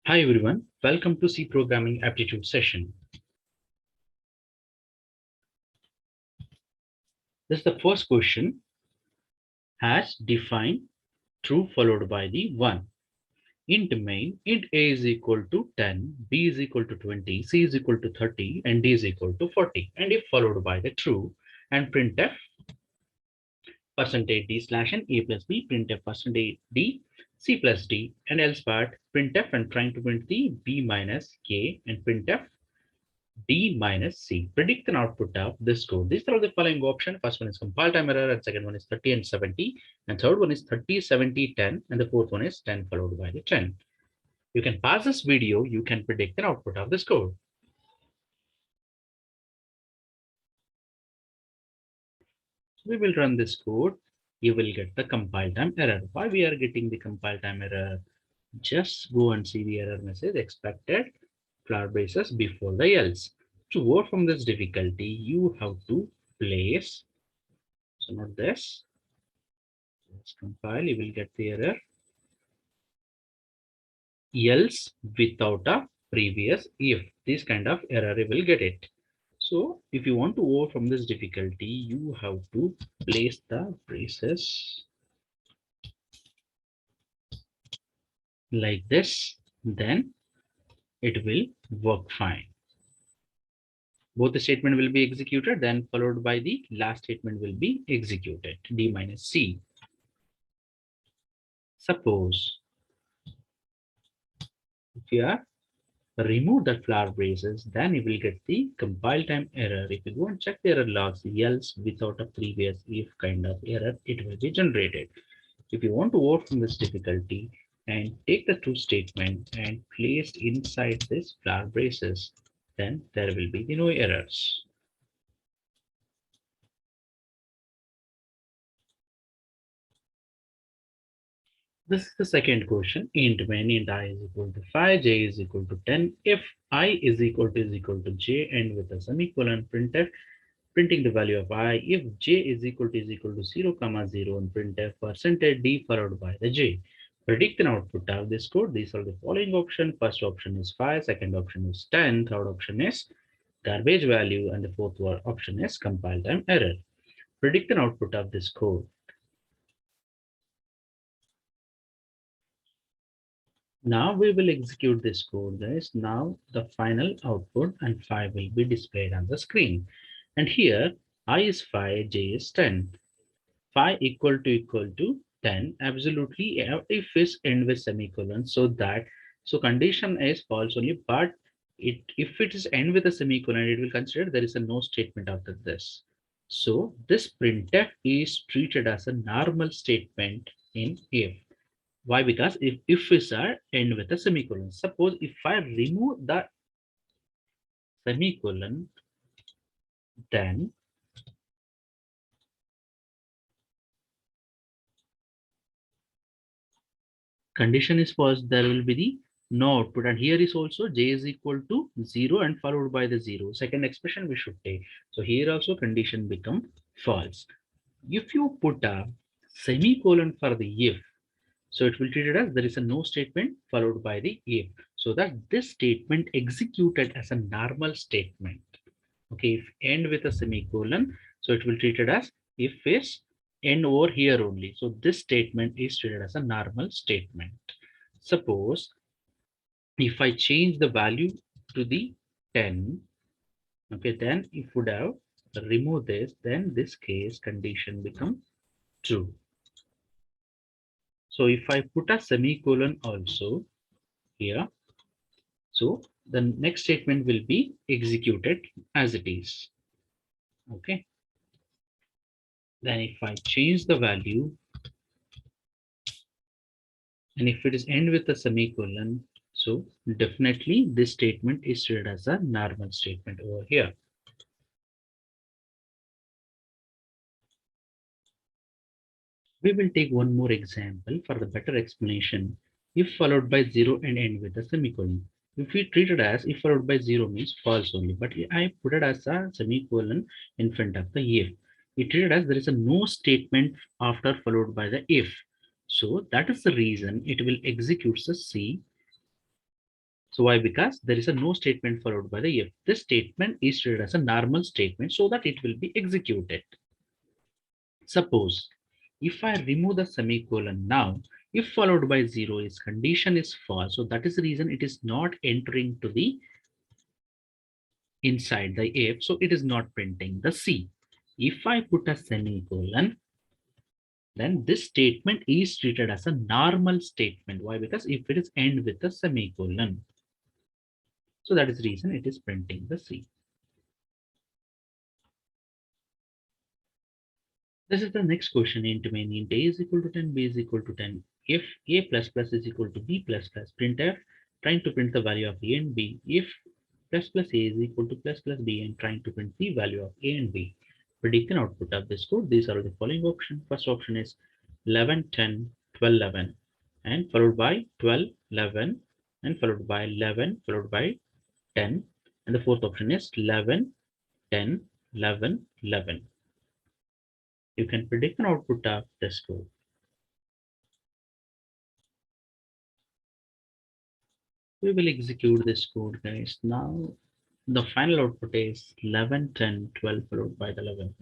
Hi everyone, welcome to C Programming Aptitude session. This is the first question. Has define true followed by the 1. Int main, int a is equal to 10, b is equal to 20, c is equal to 30, and d is equal to 40. And if followed by the true, and printf percentage d slash n a plus b, printf percentage d, c plus d, and else part printf and trying to print the b minus k and printf D minus C. Predict an output of this code. These are all the following options. First one is compile time error, and second one is 30 and 70, and third one is 30, 70, 10, and the fourth one is 10 followed by the 10. You can pause this video, you can predict an output of this code. We will run this code. You will get the compile time error. Why we are getting the compile time error? Just go and see the error message expected flower braces before the else. To overcome this difficulty, you have to place, so not this, let's compile, you will get the error else without a previous if. This kind of error you will get it. So if you want to overcome this difficulty, you have to place the braces like this, then it will work fine. Both the statement will be executed, then followed by the last statement will be executed, d minus c. Suppose if you are remove the flower braces, then you will get the compile time error. If you go and check the error logs, else without a previous if kind of error, it will be generated. If you want to overcome this difficulty and take the true statement and place inside this flower braces, then there will be no errors. This is the second question. Int when int I is equal to 5, j is equal to 10. If I is equal to j and with a semicolon printf printing the value of I if j is equal to 0, comma 0 and printf percentage d followed by the j. Predict an output of this code. These are the following options. First option is 5, second option is 10, third option is garbage value, and the fourth option is compile time error. Predict an output of this code. Now we will execute this code, guys. Now the final output and 5 will be displayed on the screen. And here I is 5, j is 10. 5 equal to 10, absolutely if is end with semicolon, so that so condition is false only, but if it is end with a semicolon, it will consider there is a no statement after this. So this printf is treated as a normal statement in if. Why? Because if is a end with a semicolon. Suppose if I remove the semicolon, then condition is false, there will be the no output. And here is also j is equal to 0 and followed by the 0. Second expression we should take. So here also condition become false. If you put a semicolon for the if, so it will treat it as there is a no statement followed by the if. So that this statement executed as a normal statement. Okay, if end with a semicolon, so it will treat it as if is end over here only. So this statement is treated as a normal statement. Suppose if I change the value to the 10, okay, then if would have remove this, then this case condition become true. So if I put a semicolon also here, so the next statement will be executed as it is. Okay. Then if I change the value, and if it is end with a semicolon, so definitely this statement is treated as a normal statement over here. We will take one more example for the better explanation. If followed by 0 and end with a semicolon. If we treat it as if followed by 0 means false only, but I put it as a semicolon in front of the if. We treat it as there is a no statement after followed by the if. So that is the reason it will execute the C So why? Because there is a no statement followed by the if. This statement is treated as a normal statement so that it will be executed. Suppose if I remove the semicolon now, if followed by 0 is condition is false. So that is the reason it is not entering to the inside the if. So it is not printing the C. If I put a semicolon, then this statement is treated as a normal statement. Why? Because if it is end with a semicolon. So that is the reason it is printing the C. This is the next question in domain int a is equal to 10, b is equal to 10. If a plus plus is equal to b plus plus, printf trying to print the value of a and b. If plus plus a is equal to plus plus b and trying to print the value of a and b. Predict an output of this code. These are the following options. First option is 11, 10, 12, 11 and followed by 12, 11 and followed by 11, followed by 10. And the fourth option is 11, 10, 11, 11. You can predict an output of this code. We will execute this code, guys. Now the final output is 11, 10, 12 followed by the 11.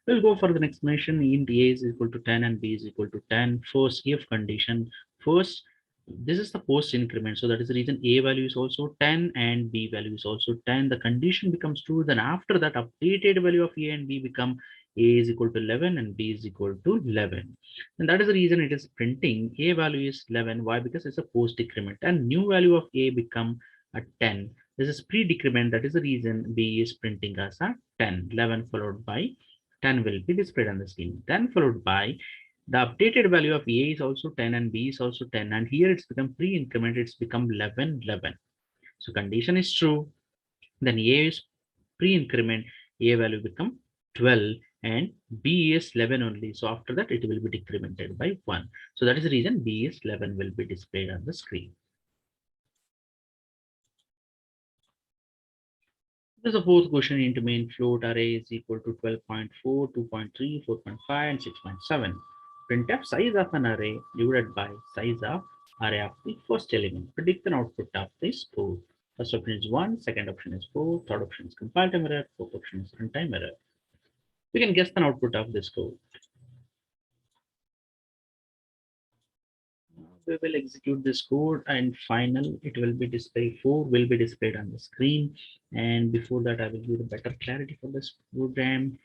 We'll go for the explanation. Int a is equal to 10 and b is equal to 10. First if condition. First, this is the post increment. So that is the reason a value is also 10 and b value is also 10. The condition becomes true. Then after that, updated value of a and b become a is equal to 11 and b is equal to 11. And that is the reason it is printing a value is 11. Why? Because it's a post decrement and new value of a become a 10. This is pre-decrement. That is the reason b is printing as a 10. 11 followed by 10 will be displayed on the screen. Then followed by the updated value of a is also 10 and b is also 10. And here it's become pre-increment. It's become 11, 11. So condition is true. Then a is pre-increment. A value become 12 and b is 11 only. So after that, it will be decremented by 1. So that is the reason b is 11 will be displayed on the screen. There's a fourth question into main float array is equal to 12.4, 2.3, 4.5, and 6.7. Printf size of an array divided by size of array of the first element. Predict an output of this code. First option is 1, second option is 4, third option is compile time error, fourth option is runtime error. We can guess the output of this code. We will execute this code and final it will be displayed 4 will be displayed on the screen. And before that, I will give a better clarity for this program.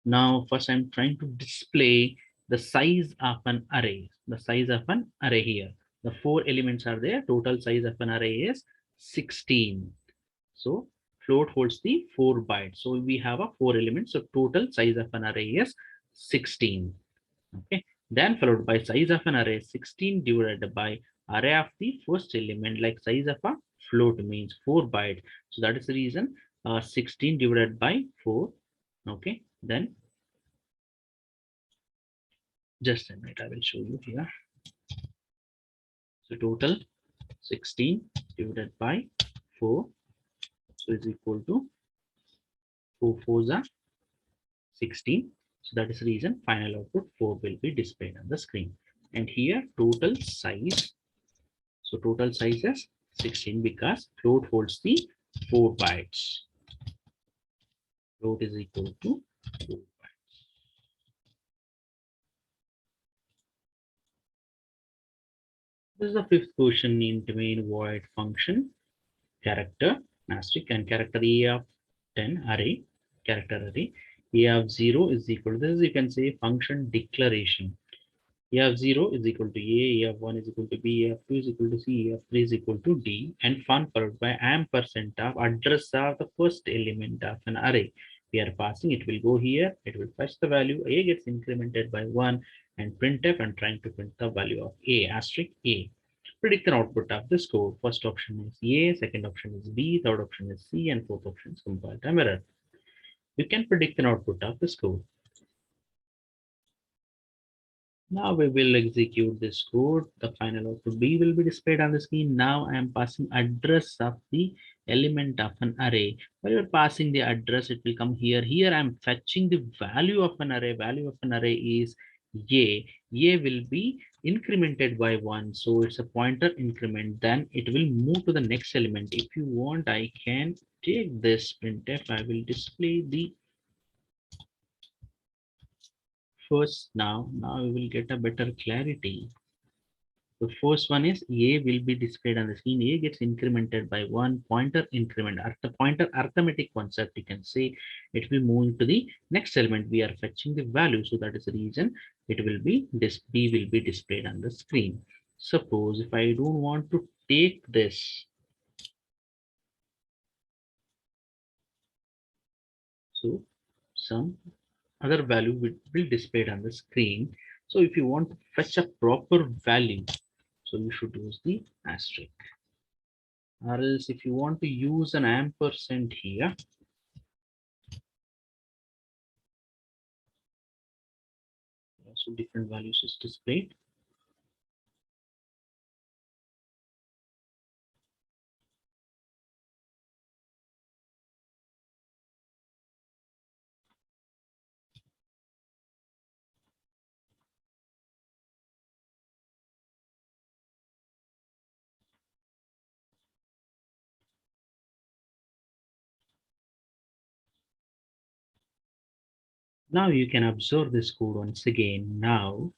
Now first I'm trying to display the size of an array. The size of an array here. The 4 elements are there. Total size of an array is 16. So float holds the 4 bytes. So we have a 4 elements. So total size of an array is 16. Okay. Then followed by size of an array 16 divided by array of the first element, like size of a float means 4 bytes. So that is the reason 16 divided by 4. Okay. Then just a minute, I will show you here. So total 16 divided by 4. So is equal to 4 4s are 16. So that is the reason final output 4 will be displayed on the screen. And here total size. So total size is 16 because float holds the 4 bytes. Float is equal to 4 bytes. This is the fifth question in domain void function character asterisk and character a of 10 array character array. A of 0 is equal to this. You can say function declaration. A of 0 is equal to A of 1 is equal to B, A of 2 is equal to C, A of 3 is equal to D, and fun followed by ampersand of address of the first element of an array. We are passing, it will go here, it will fetch the value, A gets incremented by 1, and printf and trying to print the value of A, asterisk A. Predict the output of this code. First option is A, second option is B, third option is C, and fourth option is compile time error. You can predict an output of this code. Now we will execute this code. The final output B will be displayed on the screen. Now I am passing address of the element of an array. While you're passing the address, it will come here. Here I am fetching the value of an array. Value of an array is A will be incremented by 1, so it's a pointer increment. Then it will move to the next element. If you want, I can take this printf. I will display the first now. Now we will get a better clarity. The first one is A will be displayed on the screen. A gets incremented by 1 pointer increment. The pointer arithmetic concept, you can say it will move to the next element. We are fetching the value. So that is the reason it will be this B will be displayed on the screen. Suppose if I don't want to take this, so some other value will be displayed on the screen. So if you want to fetch a proper value, so you should use the asterisk. Or else if you want to use an ampersand here, so different values is displayed. Now you can observe this code once again. Now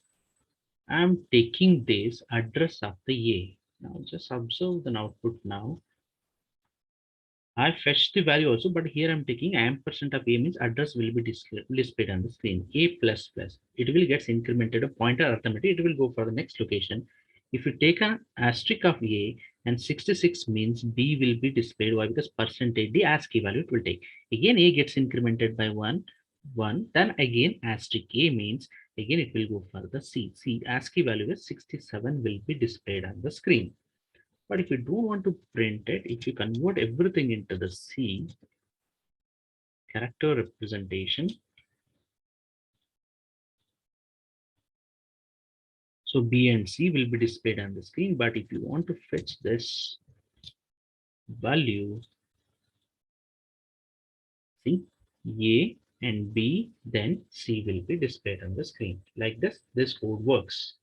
I'm taking this address of the A. Now just observe the output now. I fetched the value also, but here I'm taking ampersand of A means address will be displayed on the screen. A plus plus. It will get incremented a pointer arithmetic. It will go for the next location. If you take an asterisk of A and 66 means B will be displayed. Why? Because percentage the ASCII value it will take. Again, A gets incremented by 1. Then again asterisk A means again it will go for the C. C ASCII value is 67 will be displayed on the screen. But if you don't want to print it, if you convert everything into the C character representation, so B and C will be displayed on the screen. But if you want to fetch this value, see A and B, then C will be displayed on the screen. Like this code works.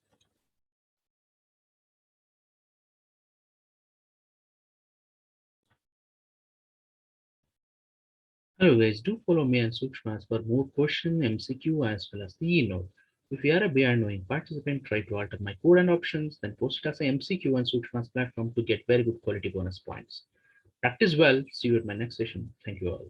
Hello guys, do follow me on Sukshmas for more question, MCQ as well as the e-note. If you are a behind knowing participant, try to alter my code and options, then post it as a MCQ on Sukshmas platform to get very good quality bonus points. Practice well. See you at my next session. Thank you all.